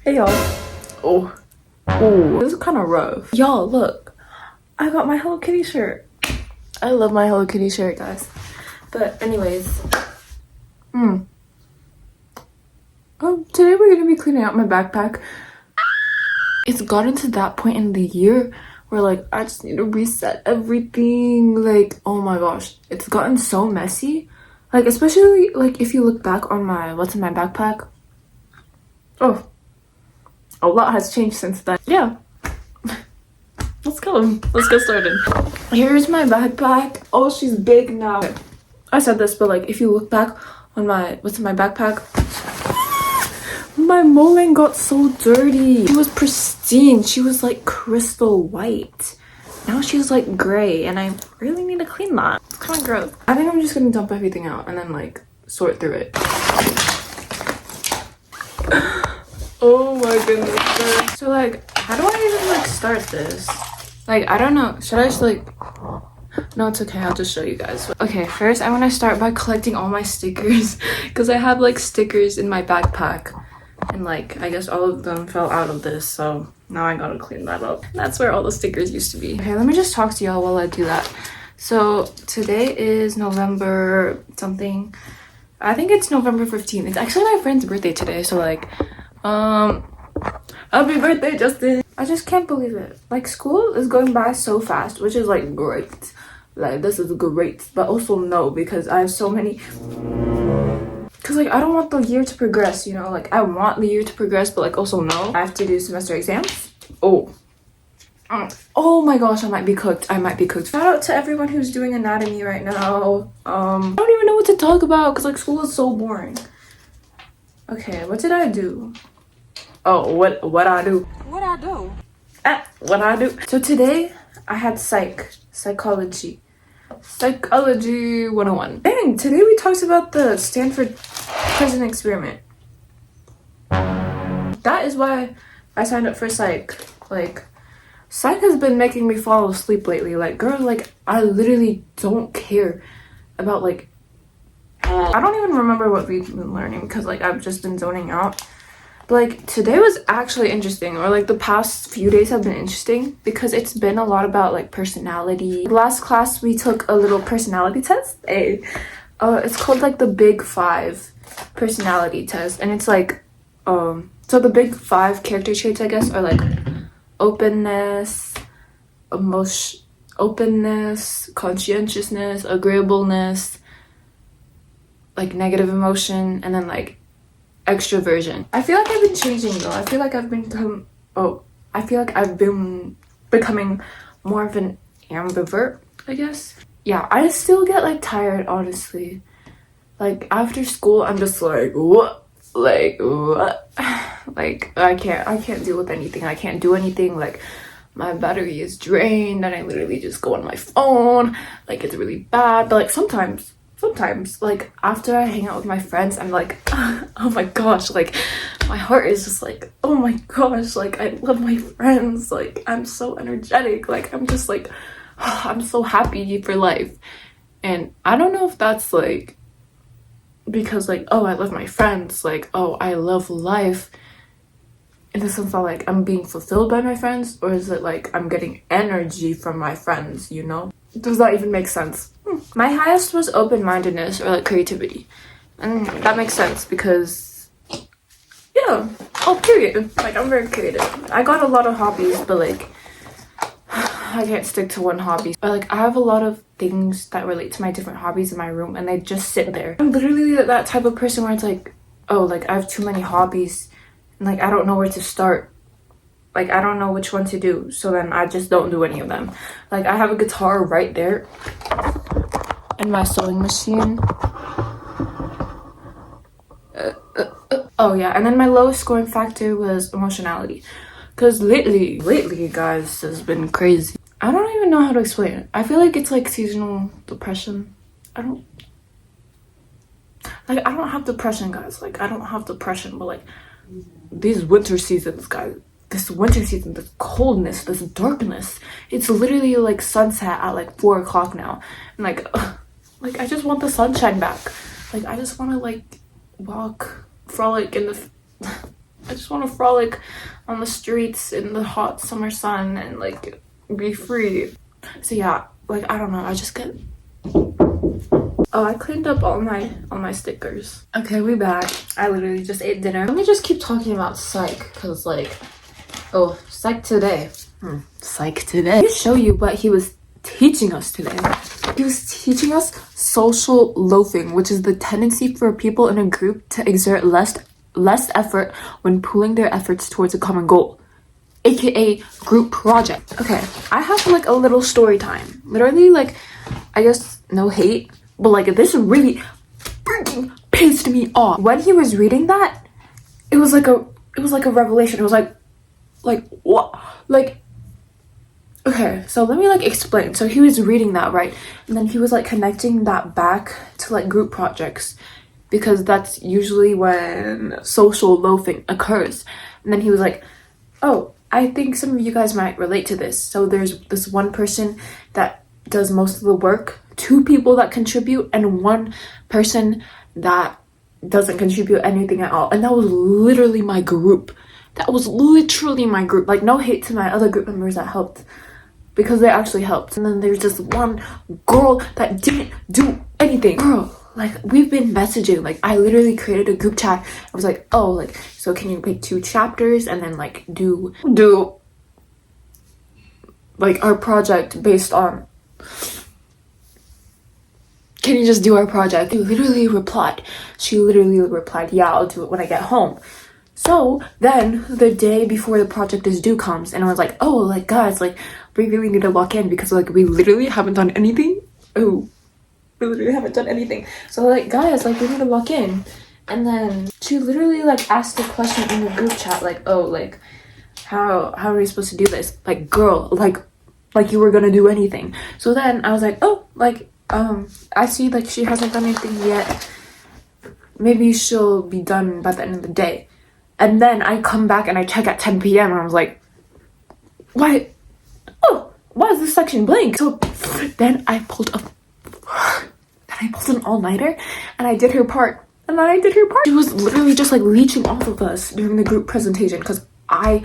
Hey y'all. Oh, this is kind of rough. Y'all, look. I got my Hello Kitty shirt. I love my Hello Kitty shirt, guys. But anyways, today we're gonna be cleaning out my backpack. It's gotten to that point in the year where like I just need to reset everything. Like, oh my gosh, it's gotten so messy. Like, especially like if you look back on what's in my backpack. Oh, a lot has changed since then. Yeah. Let's go. Let's get started. Here's my backpack. Oh, she's big now. I said this, but like if you look back on what's in my backpack, my mulling got so dirty. She was pristine. She was like crystal white. Now she's like gray, and I really need to clean that. It's kind of gross. I think I'm just gonna dump everything out and then like sort through it. Oh my goodness. So like, how do I even like start this? Like, I don't know. Should I just like... No, it's okay. I'll just show you guys. Okay, first I want to start by collecting all my stickers because I have like stickers in my backpack. And like, I guess all of them fell out of this. So now I gotta clean that up. That's where all the stickers used to be. Okay, let me just talk to y'all while I do that. So today is November something. I think it's November 15th. It's actually my friend's birthday today. So like, happy birthday, Justin. I just can't believe it. Like, school is going by so fast, which is like great. Like, this is great, but also no, because I have so many. Because like, I don't want the year to progress, you know? Like, I want the year to progress, but like also no. I have to do semester exams. Oh my gosh, I might be cooked. I might be cooked. Shout out to everyone who's doing anatomy right now. I don't even know what to talk about because like school is so boring. Okay, what did I do? Oh, what I do? What I do? So today I had psychology 101. Dang, today we talked about the Stanford prison experiment. That is why I signed up for psych. Like, psych has been making me fall asleep lately. Like, girl, like I literally don't care about like, I don't even remember what we've been learning because like I've just been zoning out. But like today was actually interesting, or like the past few days have been interesting because it's been a lot about like personality. Last class we took a little personality test. It's called like the Big 5 personality test, and it's like so the Big 5 character traits, I guess, are like openness, openness, conscientiousness, agreeableness, like negative emotion, and then like extroversion. I feel like I've been changing though. I feel like I've been becoming more of an ambivert, I guess. Yeah, I still get like tired, honestly. Like after school I'm just like what? Like what? Like I can't deal with anything. I can't do anything. Like my battery is drained and I literally just go on my phone. Like it's really bad. But like sometimes like after I hang out with my friends, I'm like, oh my gosh, like my heart is just like, oh my gosh, like I love my friends, like I'm so energetic, like I'm just like, I'm so happy for life. And I don't know if that's like because like, oh, I love my friends, like, oh, I love life in the sense that like I'm being fulfilled by my friends, or is it like I'm getting energy from my friends, you know? Does that even make sense? My highest was open-mindedness or like creativity, and that makes sense because yeah, oh period, like I'm very creative. I got a lot of hobbies, but like I can't stick to one hobby. But like I have a lot of things that relate to my different hobbies in my room, and they just sit there. I'm literally that type of person where it's like, oh, like I have too many hobbies and like I don't know where to start. Like I don't know which one to do, so then I just don't do any of them. Like I have a guitar right there and my sewing machine. Oh yeah, and then my lowest scoring factor was emotionality, because lately guys has been crazy. I don't even know how to explain it. I feel like it's like seasonal depression. I don't have depression, guys. Like I don't have depression, but like these winter seasons, guys, this winter season, this coldness, this darkness, it's literally like sunset at like 4 o'clock now, and like I just want the sunshine back. Like I just want to like walk, frolic in the I just want to frolic on the streets in the hot summer sun and like be free. So yeah, like I don't know, I just get... Oh, I cleaned up all my stickers. Okay, we back. I literally just ate dinner. Let me just keep talking about psych, because like, oh, psych today. Psych today. Let me show you what he was teaching us today. He was teaching us social loafing, which is the tendency for people in a group to exert less effort when pooling their efforts towards a common goal, aka group project. Okay, I have like a little story time. Literally, like, I guess no hate, but like this really freaking pissed me off. When he was reading that, it was like a revelation. It was like what? Like, okay, so let me like explain. So he was reading that, right? And then he was like connecting that back to like group projects, because that's usually when social loafing occurs. And then he was like, oh, I think some of you guys might relate to this. So there's this one person that does most of the work, 2 people that contribute, and 1 person that doesn't contribute anything at all. And that was literally my group. That was literally my group. Like, no hate to my other group members that helped, because they actually helped. And then there's this one girl that didn't do anything. Girl, like, we've been messaging. Like, I literally created a group chat. I was like, oh, like, so can you pick 2 chapters and then like do like our project based on, can you just do our project? She literally replied, yeah, I'll do it when I get home. So then the day before the project is due comes, and I was like, oh, like, guys, like, we really need to lock in, because like we literally haven't done anything. Oh, we literally haven't done anything. So like, guys, like, we need to lock in. And then she literally like asked a question in the group chat, like, oh, like, how are we supposed to do this? Like, girl, like you were gonna do anything. So then I was like, oh, like, I see like she hasn't done anything yet. Maybe she'll be done by the end of the day. And then I come back and I check at 10 p.m. and I was like, why? Oh, why is this section blank? So then I pulled an all-nighter and I did her part. She was literally just like leeching off of us during the group presentation, because I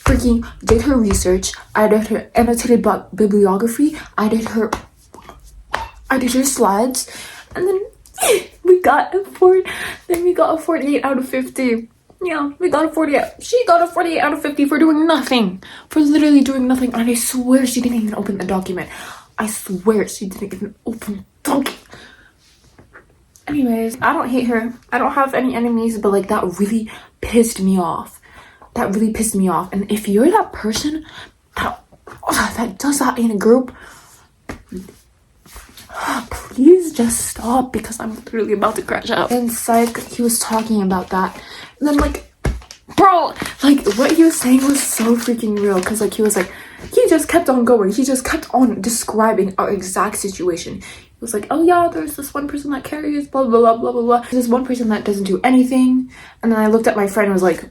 freaking did her research. I did her annotated bibliography. I did her slides, and then we got a 48 out of 50. Yeah, we got a 48. She got a 48 out of 50 for doing nothing. For literally doing nothing. And I swear she didn't even open the document. I swear she didn't even open the document. Anyways, I don't hate her. I don't have any enemies, but like, that really pissed me off. And if you're that person that does that in a group, please just stop, because I'm literally about to crash out. And psych, he was talking about that. And then like, bro, like, what he was saying was so freaking real, because like, he just kept on going. He just kept on describing our exact situation. He was like, oh yeah, there's this one person that carries, blah blah blah blah blah blah. There's this one person that doesn't do anything. And then I looked at my friend and was like,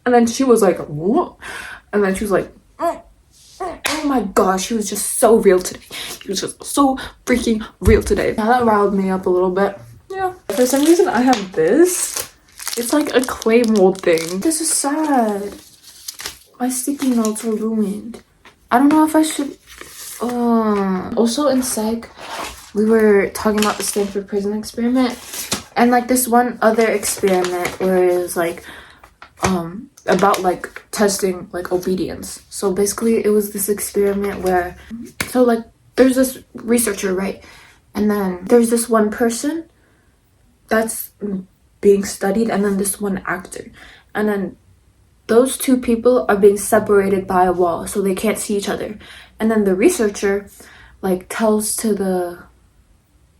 and then she was like, what? And then she was like, oh my gosh, he was just so real today. He was just so freaking real today. Now that riled me up a little bit. Yeah. For some reason, I have this. It's like a clay mold thing. This is sad. My sticky notes are ruined. I don't know if I should... Also in psych, we were talking about the Stanford prison experiment. And like this one other experiment where it was like... about like testing like obedience. So basically it was this experiment where, so like there's this researcher, right? And then there's this one person that's being studied, and then this one actor, and then those 2 people are being separated by a wall, so they can't see each other. And then the researcher like tells to the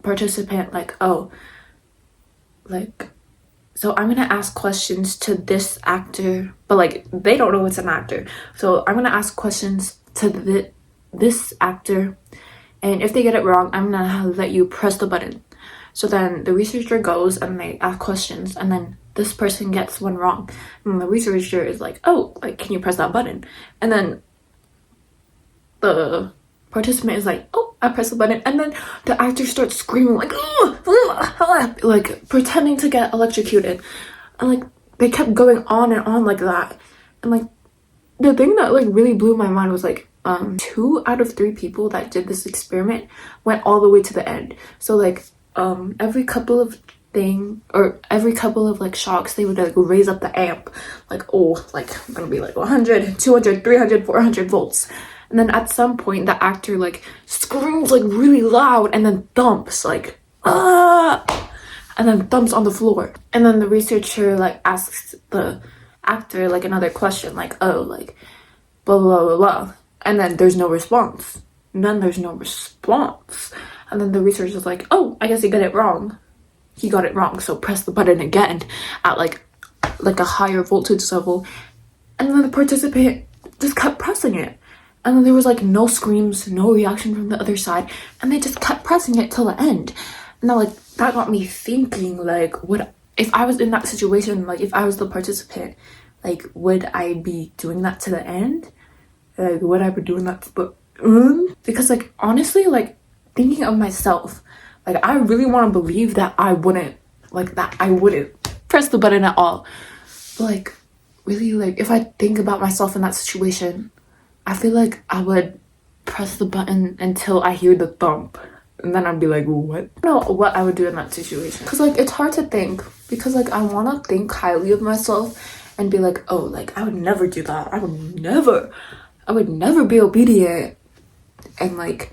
participant like, oh, like, so I'm gonna ask questions to this actor, but like they don't know it's an actor. So I'm gonna ask questions to this actor, and if they get it wrong, I'm gonna let you press the button. So then the researcher goes and they ask questions, and then this person gets one wrong. And the researcher is like, oh, like, can you press that button? And then the participant is like, oh, I press the button. And then the actor starts screaming like, like pretending to get electrocuted. And like they kept going on and on like that. And like the thing that like really blew my mind was like 2 out of 3 people that did this experiment went all the way to the end. So like every couple of like shocks, they would like raise up the amp, like, oh, like I'm gonna be like 100, 200, 300, 400 volts. And then at some point the actor like screams like really loud and then thumps like ah, and then thumps on the floor. And then the researcher like asks the actor like another question, like, oh, like blah blah blah blah, and then there's no response. And then there's no response. And then the researcher is like, oh, I guess he got it wrong. He got it wrong, so press the button again at like a higher voltage level. And then the participant just kept pressing it. And then there was like no screams, no reaction from the other side, and they just kept pressing it till the end. And now like that got me thinking, like, if I was in that situation, like if I was the participant, like would I be doing that to the end? Like would I be doing that to the because like honestly, like thinking of myself, like I really want to believe that I wouldn't press the button at all. But like really, like if I think about myself in that situation, I feel like I would press the button until I hear the thump, and then I'd be like, what? I don't know what I would do in that situation, because like it's hard to think, because like I want to think highly of myself and be like, oh, like I would never do that. I would never be obedient and like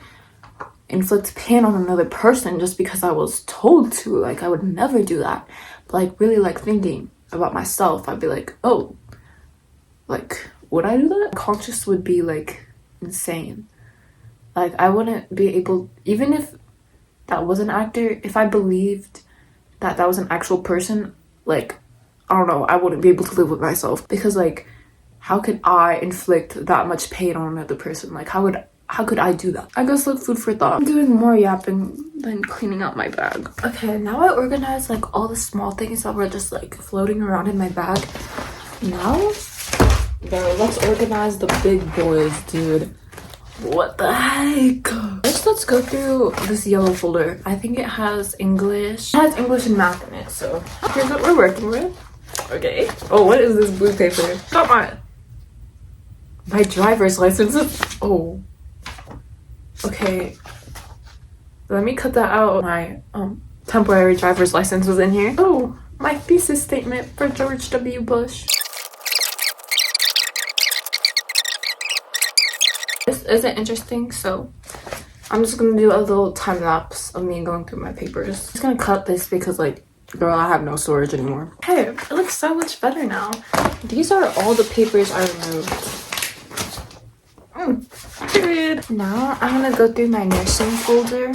inflict pain on another person just because I was told to. Like I would never do that. But like really like thinking about myself, I'd be like, oh, like would I do that? Conscious would be like insane. Like I wouldn't be able, even if that was an actor, if I believed that that was an actual person, like I don't know, I wouldn't be able to live with myself, because like how could I inflict that much pain on another person? Like how could I do that? I guess like food for thought. I'm doing more yapping than cleaning out my bag. Okay, now I organized like all the small things that were just like floating around in my bag. Now, let's organize the big boys, dude. What the heck? First, let's go through this yellow folder. I think it has English. It has English and math in it, so here's what we're working with. Okay. Oh, what is this blue paper? Not my driver's license. Oh. Okay, let me cut that out. My temporary driver's license was in here. Oh, my thesis statement for George W. Bush. This isn't interesting, so I'm just gonna do a little time lapse of me going through my papers. I'm just gonna cut this because like, girl, I have no storage anymore. Hey, it looks so much better now. These are all the papers I removed. Period. Now I'm gonna go through my nursing folder.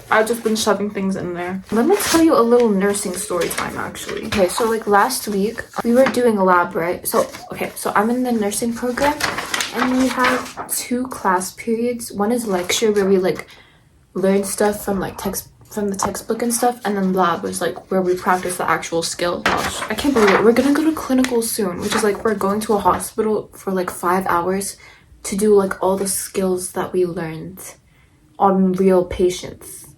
I've just been shoving things in there. Let me tell you a little nursing story time, actually. Okay, so like last week we were doing a lab, right? So I'm in the nursing program, and we have 2 class periods. One is lecture, where we like learn stuff from like from the textbook and stuff, and then lab was like where we practice the actual skill. Gosh, I can't believe it. We're gonna go to clinical soon, which is like we're going to a hospital for like 5 hours to do like all the skills that we learned on real patients.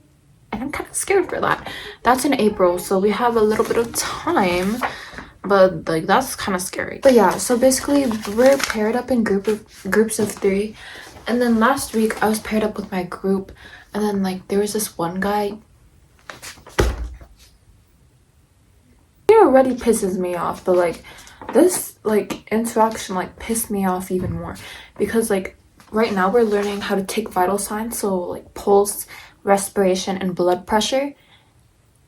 And I'm kind of scared for that. That's in April, so we have a little bit of time, but like that's kind of scary. But yeah, so basically we're paired up in groups of 3, and then last week I was paired up with my group, and then like there was this one guy. He already pisses me off, but like this like interaction like pissed me off even more, because like right now we're learning how to take vital signs, so like pulse, respiration, and blood pressure.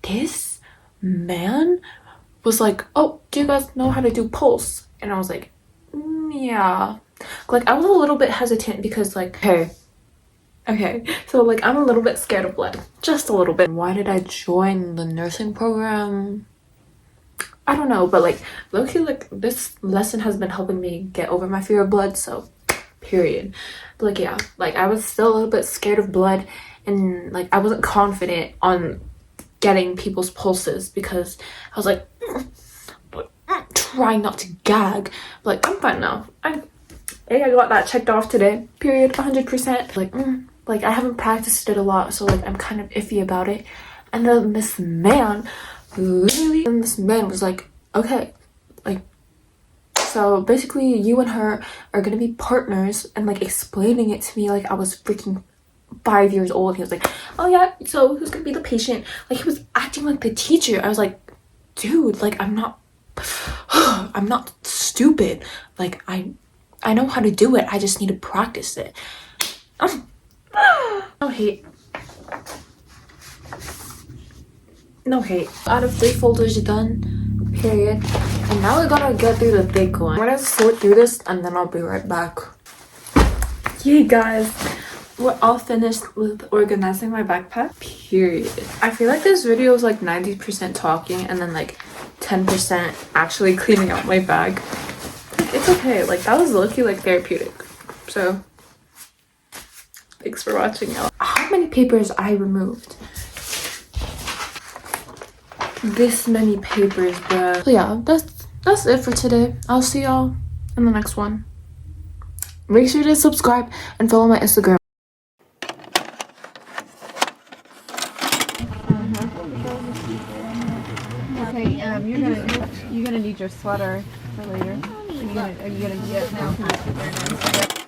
This man was like, oh, do you guys know how to do pulse? And I was like, yeah. Like I was a little bit hesitant, because like okay, so like I'm a little bit scared of blood, just a little bit. Why did I join the nursing program? I don't know, but like low-key, like this lesson has been helping me get over my fear of blood, so period. But like yeah, like I was still a little bit scared of blood, and like I wasn't confident on getting people's pulses, because I was like trying not to gag. But like I'm fine now. I got that checked off today, period. 100%. Like I haven't practiced it a lot, so like I'm kind of iffy about it. And then this man literally And this man was like, okay, like, so basically you and her are gonna be partners, and like explaining it to me like I was freaking 5 years old. He was like, oh yeah, so who's gonna be the patient? Like, he was acting like the teacher. I was like, dude, like, I'm not I'm not stupid. Like, I know how to do it. I just need to practice it. No hate. No hate. Out of 3 folders done, period. And now we gotta get through the thick one. I'm gonna sort through this and then I'll be right back. Yay, guys. We're all finished with organizing my backpack, period. I feel like this video is like 90% talking and then like 10% actually cleaning out my bag. Like, it's okay. Like, that was low-key like therapeutic. So thanks for watching, y'all. How many papers I removed? This many papers, bruh. So yeah, that's it for today. I'll see y'all in the next one. Make sure to subscribe and follow my Instagram. Okay, you're gonna need your sweater for later. Are you gonna get it now?